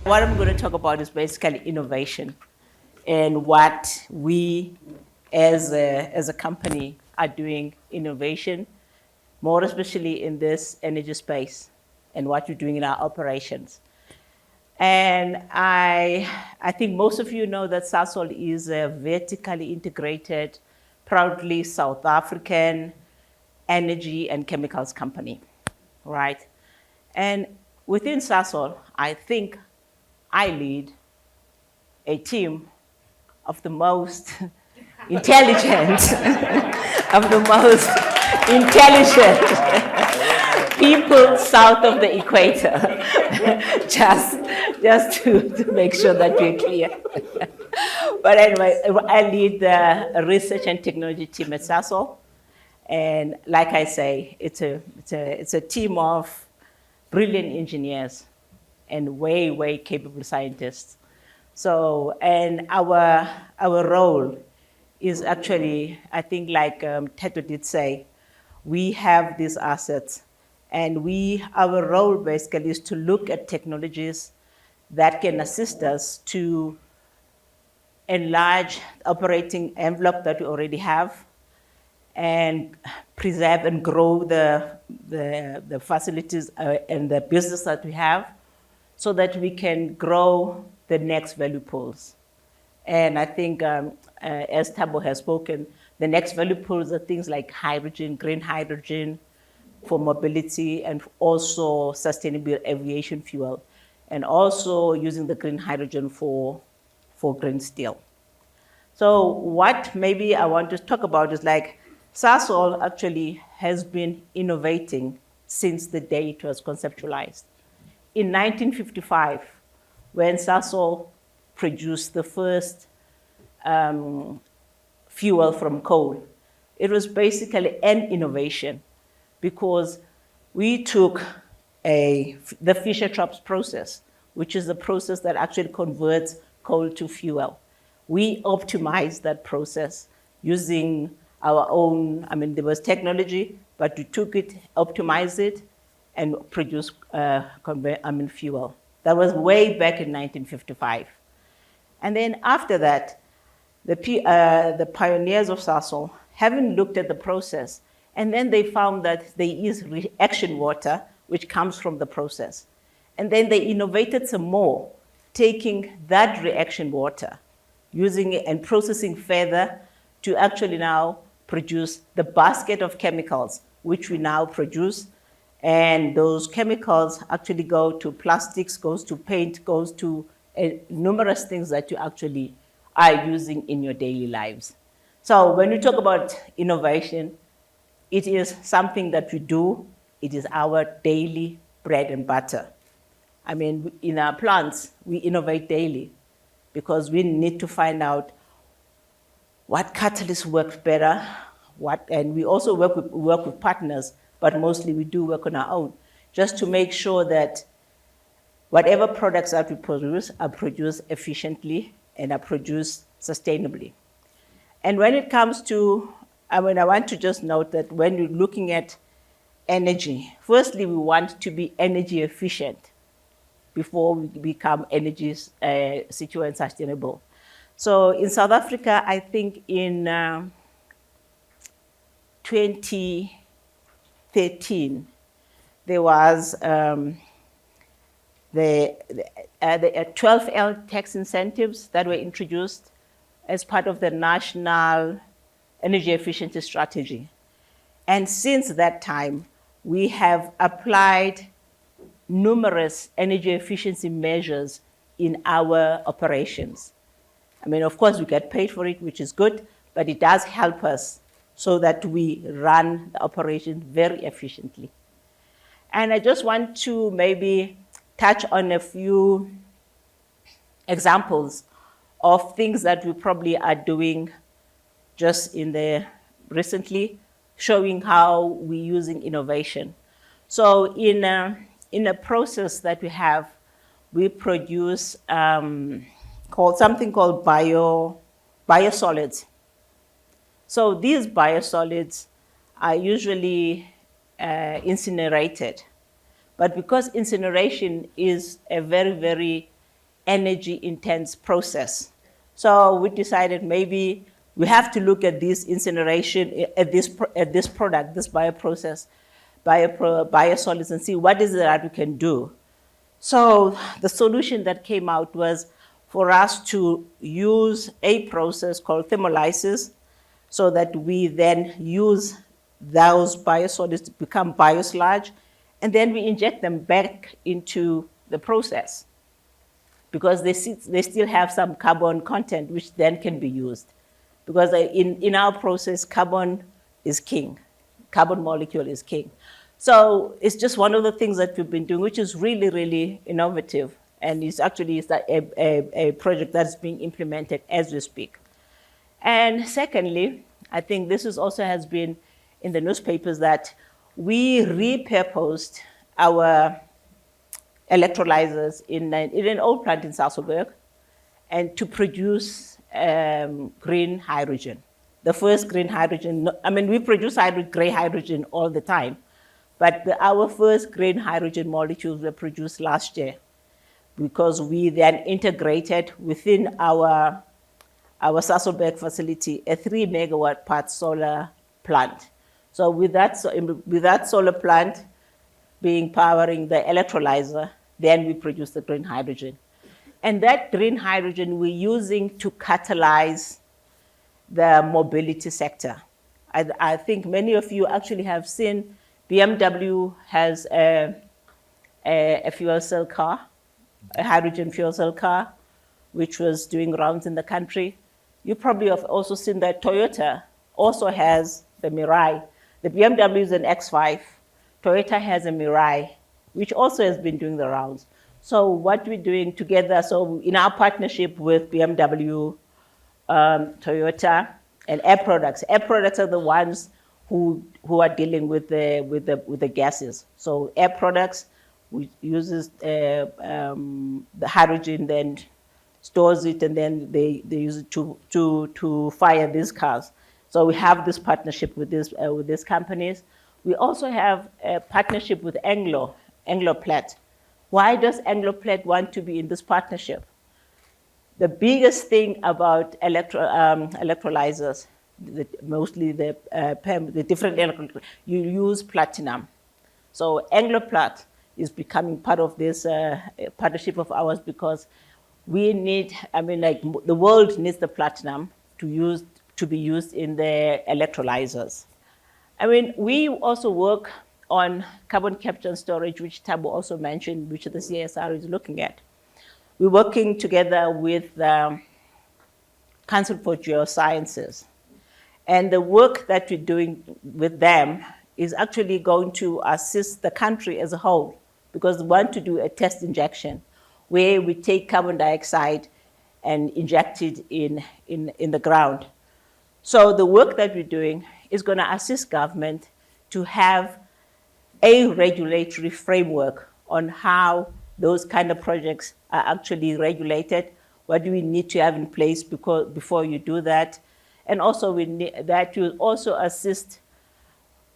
What I'm going to talk about is basically innovation and what we as a company are doing innovation, more especially in this energy space and what we're doing in our operations. And I think most of you know that Sasol is a vertically integrated, proudly South African energy and chemicals company, right? And within Sasol, I think I lead a team of the most intelligent, of the most intelligent people south of the equator, just to make sure that we're clear. But anyway, I lead the research and technology team at Sasol. And like I say, it's a team of brilliant engineers and way capable scientists. So, and our role is actually, I think like Mteto did say, we have these assets and our role basically is to look at technologies that can assist us to enlarge the operating envelope that we already have and preserve and grow the facilities and the business that we have so that we can grow the next value pools. And I think, as Thabo has spoken, the next value pools are things like hydrogen, green hydrogen for mobility, and also sustainable aviation fuel, and also using the green hydrogen for green steel. So what maybe I want to talk about is like Sasol actually has been innovating since the day it was conceptualized. In 1955, when Sasol produced the first fuel from coal, it was basically an innovation because we took the Fischer-Tropsch process, which is the process that actually converts coal to fuel. We optimized that process using our own, there was technology, but we took it, optimized it, and produced fuel. That was way back in 1955. And then after that, the pioneers of Sasol haven't looked at the process, and then they found that there is reaction water, which comes from the process. And then they innovated some more, taking that reaction water, using it and processing further to actually now produce the basket of chemicals, which we now produce. And those chemicals actually go to plastics, goes to paint, goes to numerous things that you actually are using in your daily lives. So when we talk about innovation, it is something that we do. It is our daily bread and butter. In our plants, we innovate daily because we need to find out what catalyst works better, and we also work with partners, but mostly we do work on our own, just to make sure that whatever products that we produce are produced efficiently and are produced sustainably. And when it comes to, I want to just note that when we're looking at energy, firstly, we want to be energy efficient before we become energy secure and sustainable. So in South Africa, I think in 2013, there was the 12L tax incentives that were introduced as part of the National Energy Efficiency Strategy. And since that time, we have applied numerous energy efficiency measures in our operations. Of course, we get paid for it, which is good, but it does help us so that we run the operation very efficiently. And I just want to maybe touch on a few examples of things that we probably are doing just recently, showing how we're using innovation. So in a process that we have, we produce something called biosolids. So these biosolids are usually incinerated. But because incineration is a very energy intense process. So we decided maybe we have to look at this incineration, at this product, this bioprocess, biosolids, and see what is it that we can do. So the solution that came out was for us to use a process called thermolysis, so that we then use those biosolids to become biosludge, and then we inject them back into the process, because they still have some carbon content, which then can be used. Because in our process, carbon is king. Carbon molecule is king. So it's just one of the things that we've been doing, which is really, really innovative. And it's actually a project that's being implemented as we speak. And secondly, I think this is also has been in the newspapers, that we repurposed our electrolyzers in an old plant in Sasol, and to produce green hydrogen. The first green hydrogen, I mean, we produce gray hydrogen all the time, but our first green hydrogen molecules were produced last year, because we then integrated within our Sasolburg facility a 3 megawatt part solar plant. So with that solar plant being powering the electrolyzer, then we produce the green hydrogen. And that green hydrogen we're using to catalyze the mobility sector. I think many of you actually have seen BMW has a fuel cell car, a hydrogen fuel cell car, which was doing rounds in the country. You probably have also seen that Toyota also has the Mirai. The BMW is an X5. Toyota has a Mirai, which also has been doing the rounds. So what we're doing together, so in our partnership with BMW, Toyota, and Air Products. Air Products are the ones who are dealing with the gases. So Air Products uses the hydrogen, then stores it, and then they use it to fire these cars. So we have this partnership with these companies. We also have a partnership with Anglo-Plat. Why does Anglo-Plat want to be in this partnership? The biggest thing about electrolyzers, mostly the different electrolyzers, you use platinum. So Anglo-Plat is becoming part of this partnership of ours, because we need, the world needs the platinum to be used in the electrolyzers. We also work on carbon capture and storage, which Thabo also mentioned, which the CSR is looking at. We're working together with the Council for Geosciences. And the work that we're doing with them is actually going to assist the country as a whole, because we want to do a test injection where we take carbon dioxide and inject it in the ground. So the work that we're doing is going to assist government to have a regulatory framework on how those kind of projects are actually regulated. What do we need to have in place before you do that? And also that will also assist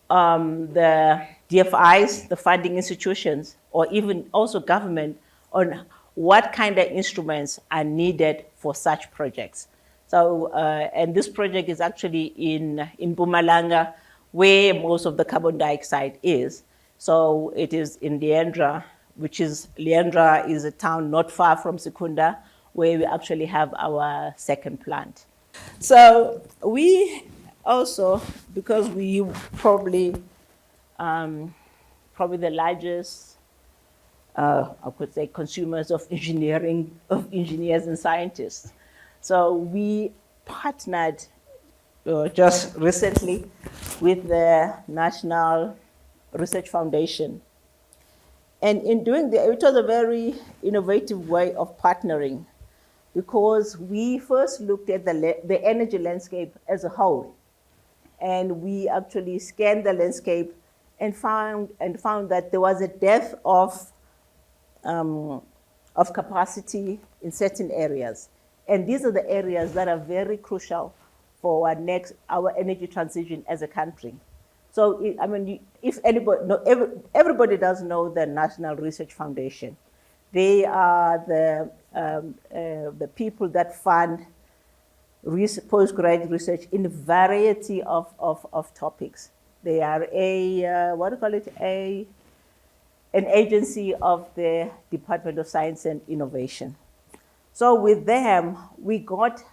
the DFIs, the funding institutions, or even also government, on what kind of instruments are needed for such projects. So, and this project is actually in Mpumalanga, where most of the carbon dioxide is. So it is in Leandra, Leandra is a town not far from Secunda, where we actually have our second plant. So we also, because we probably the largest, I could say, consumers of engineers and scientists. So we partnered just recently with the National Research Foundation. And in doing that, it was a very innovative way of partnering, because we first looked at the energy landscape as a whole. And we actually scanned the landscape and found that there was a depth of capacity in certain areas. And these are the areas that are very crucial for our energy transition as a country. So, if anybody, everybody does know the National Research Foundation. They are the people that fund postgraduate research in a variety of topics. They are an agency of the Department of Science and Innovation. So with them, we got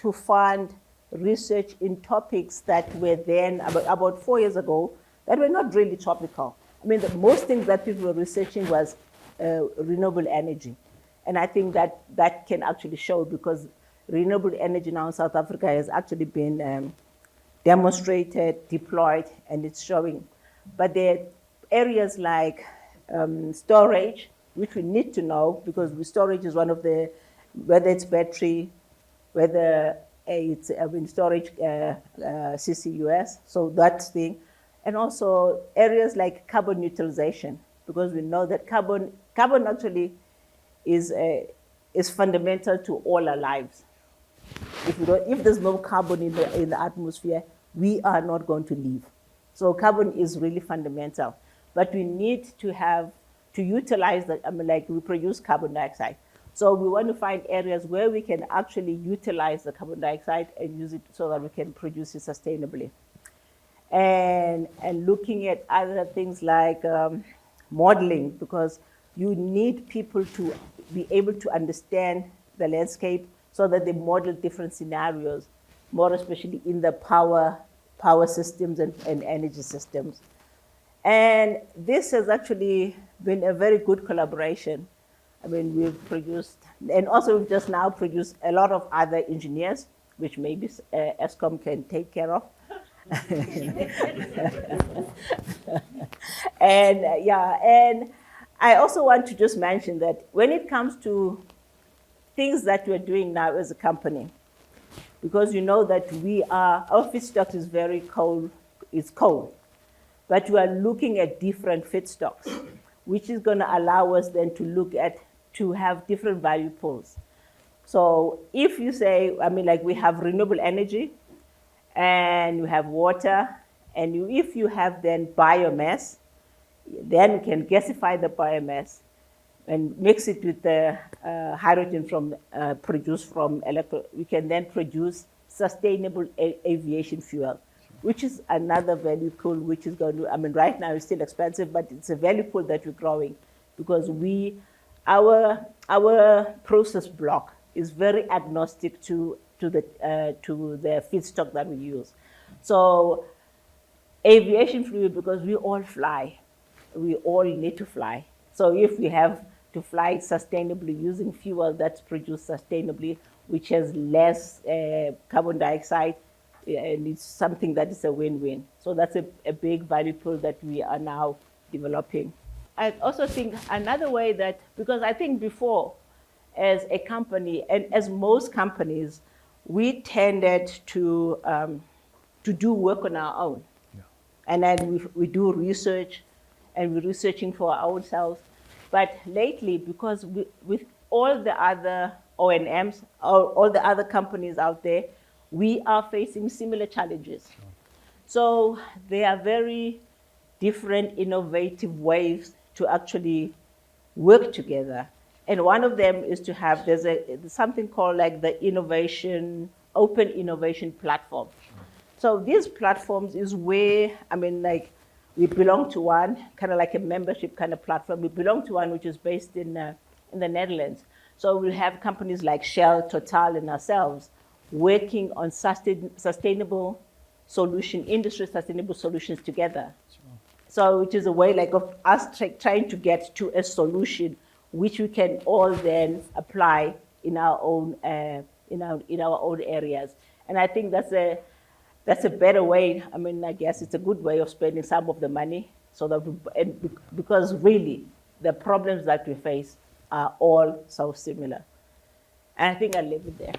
to fund research in topics that were then, about 4 years ago, that were not really topical. I mean, the most things that people were researching was renewable energy. And I think that can actually show, because renewable energy now in South Africa has actually been demonstrated, deployed, and it's showing. But there are areas like storage, which we need to know, because storage is one of the, whether it's battery, whether it's storage CCUS, so that thing. And also areas like carbon utilization, because we know that carbon actually is fundamental to all our lives. If there's no carbon in the atmosphere, we are not going to live. So carbon is really fundamental. But we need to utilize that. Like we produce carbon dioxide. So we want to find areas where we can actually utilize the carbon dioxide and use it so that we can produce it sustainably. And looking at other things like modeling, because you need people to be able to understand the landscape so that they model different scenarios, more especially in the power systems and energy systems. And this has actually been a very good collaboration. I mean, we've produced, and also we've just now produced a lot of other engineers, which maybe Eskom can take care of. And I also want to just mention that when it comes to things that we're doing now as a company, because you know that our feedstock is very coal, it's coal, but we are looking at different feedstocks, which is going to allow us then to have different value pools. So if you say, like we have renewable energy, and you have water, and if you have then biomass, then you can gasify the biomass and mix it with the hydrogen produced from we can then produce sustainable aviation fuel, which is another value pool, which is going to, right now it's still expensive, but it's a value pool that we're growing, because our process block is very agnostic to the feedstock that we use. So aviation fuel, because we all fly, we all need to fly. So if we have to fly sustainably using fuel that's produced sustainably, which has less carbon dioxide, and it's something that is a win-win. So that's a big value pool that we are now developing. I also think another way that, because I think before, as a company, and as most companies, we tended to do work on our own. Yeah. And then we do research, and we're researching for ourselves. But lately, because with all the other O&Ms, all the other companies out there, we are facing similar challenges. Sure. So there are very different innovative ways to actually work together. And one of them is to have, there's something called like the open innovation platform. Sure. So these platforms is where, we belong to one, kind of like a membership kind of platform. We belong to one which is based in the Netherlands. So we have companies like Shell, Total, and ourselves working on sustainable industry sustainable solutions together. Sure. So which is a way like of us trying to get to a solution which we can all then apply in our own areas. And I think that's a better way. I guess it's a good way of spending some of the money, so that because really the problems that we face are all so similar. And I think I'll leave it there.